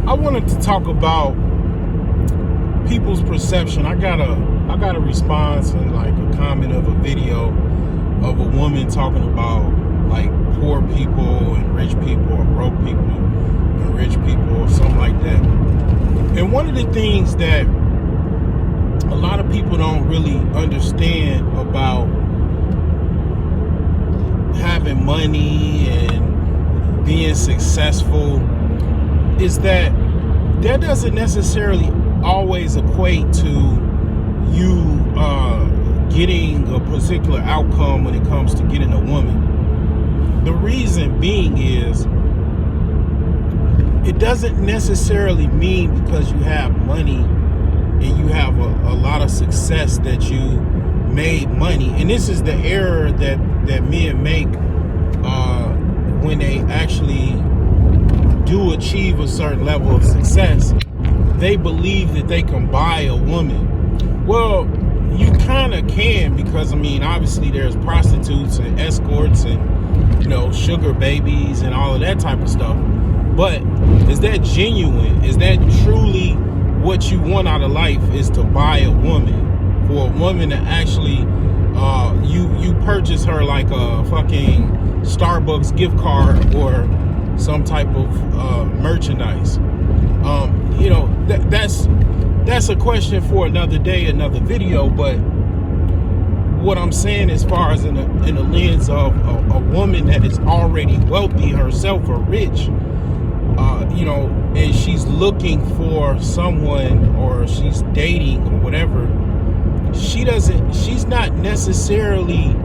I wanted to talk about people's perception. I got a response and like a comment of a video of a woman talking about like poor people and rich people, or broke people and rich people, or something like that. And one of the things that a lot of people don't really understand about having money and being successful is that doesn't necessarily always equate to you getting a particular outcome when it comes to getting a woman. The reason being is it doesn't necessarily mean because you have money and you have a lot of success that you made money. And this is the error that men make when they actually do achieve a certain level of success. They believe that they can buy a woman. Well, you kind of can, because I mean, obviously there's prostitutes and escorts and, you know, sugar babies and all of that type of stuff. But is that genuine? Is that truly what you want out of life, is to buy a woman? For a woman to actually, you purchase her like a fucking Starbucks gift card or some type of merchandise. You know, that's a question for another day, another video. But what I'm saying, as far as in the lens of a woman that is already wealthy herself or rich, you know, and she's looking for someone, or she's dating or whatever, she's not necessarily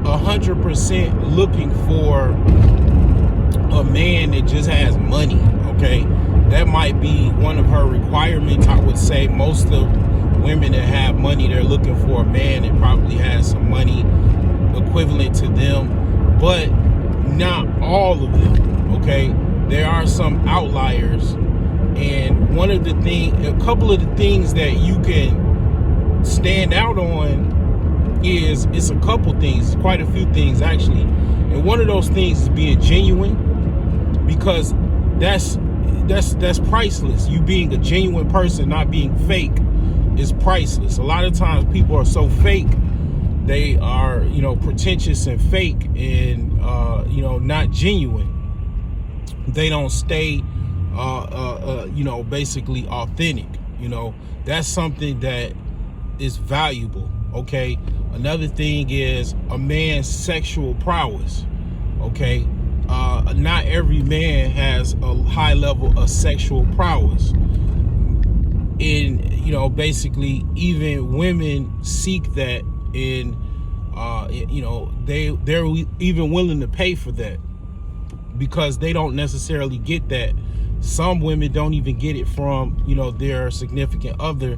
100% looking for a man that just has money. Okay, that might be one of her requirements. I would say most of women that have money, they're looking for a man that probably has some money equivalent to them, but not all of them. Okay, there are some outliers, and a couple of the things that you can stand out on is, it's a couple things, quite a few things actually, and one of those things is being genuine, because that's priceless. You being a genuine person, not being fake, is priceless. A lot of times people are so fake, they are, you know, pretentious and fake, and you know, not genuine. They don't stay you know, basically authentic. You know, that's something that is valuable. Okay, another thing is a man's sexual prowess. Okay, not every man has a high level of sexual prowess, and you know, basically even women seek that, and you know, they're even willing to pay for that, because they don't necessarily get that. Some women don't even get it from, you know, their significant other,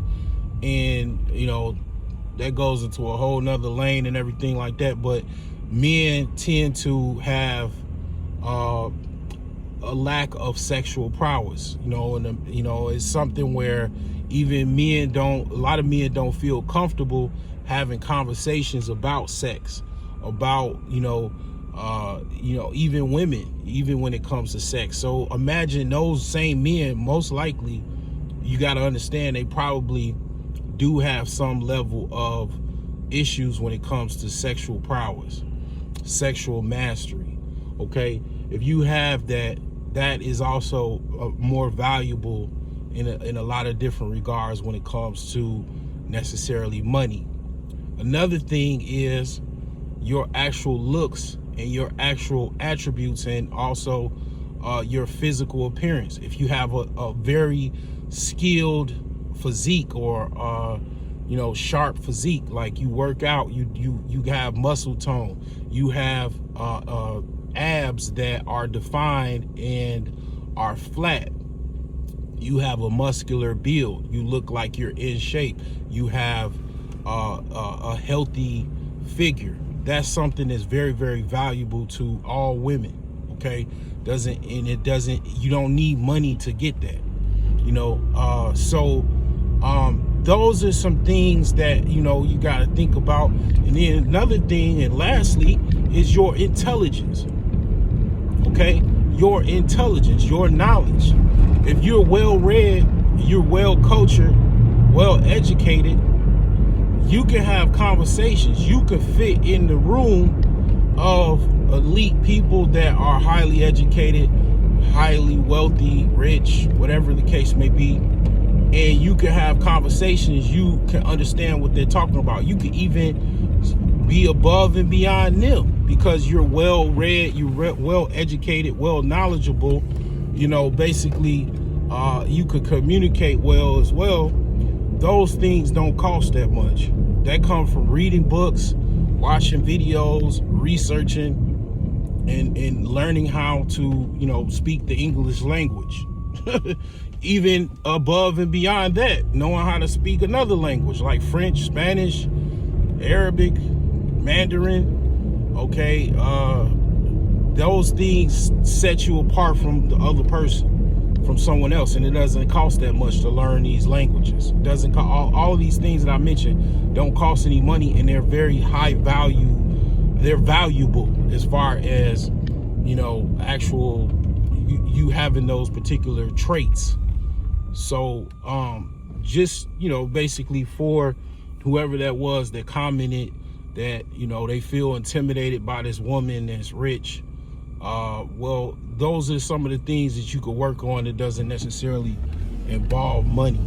and you know, that goes into a whole nother lane and everything like that. But men tend to have a lack of sexual prowess, you know, and you know, it's something where even a lot of men don't feel comfortable having conversations about sex, about, you know, even women, even when it comes to sex. So imagine those same men, most likely, you got to understand, they probably do have some level of issues when it comes to sexual prowess, sexual mastery. Okay, if you have that, that is also more valuable in a lot of different regards when it comes to necessarily money. Another thing is your actual looks and your actual attributes, and also your physical appearance. If you have a very skilled physique, or you know, sharp physique, like you work out, you have muscle tone, you have abs that are defined and are flat, you have a muscular build, you look like you're in shape, you have a healthy figure, that's something that's very, very valuable to all women. Okay, you don't need money to get that, you know. So those are some things that, you know, you got to think about. And then another thing, and lastly, is your intelligence. Okay, your intelligence, your knowledge. If you're well read, you're well cultured, well educated, you can have conversations. You can fit in the room of elite people that are highly educated, highly wealthy, rich, whatever the case may be. And you can have conversations. You can understand what they're talking about. You can even be above and beyond them because you're well read, you're well educated, well knowledgeable. You know, basically, you could communicate well as well. Those things don't cost that much. That comes from reading books, watching videos, researching, and learning how to, you know, speak the English language. Even above and beyond that, knowing how to speak another language like French, Spanish, Arabic, Mandarin. Okay, those things set you apart from the other person, from someone else, and it doesn't cost that much to learn these languages. It doesn't all of these things that I mentioned don't cost any money, and they're very high value. They're valuable as far as, you know, actual you having those particular traits. So just, you know, basically for whoever that was that commented that, you know, they feel intimidated by this woman that's rich, well, those are some of the things that you could work on that doesn't necessarily involve money.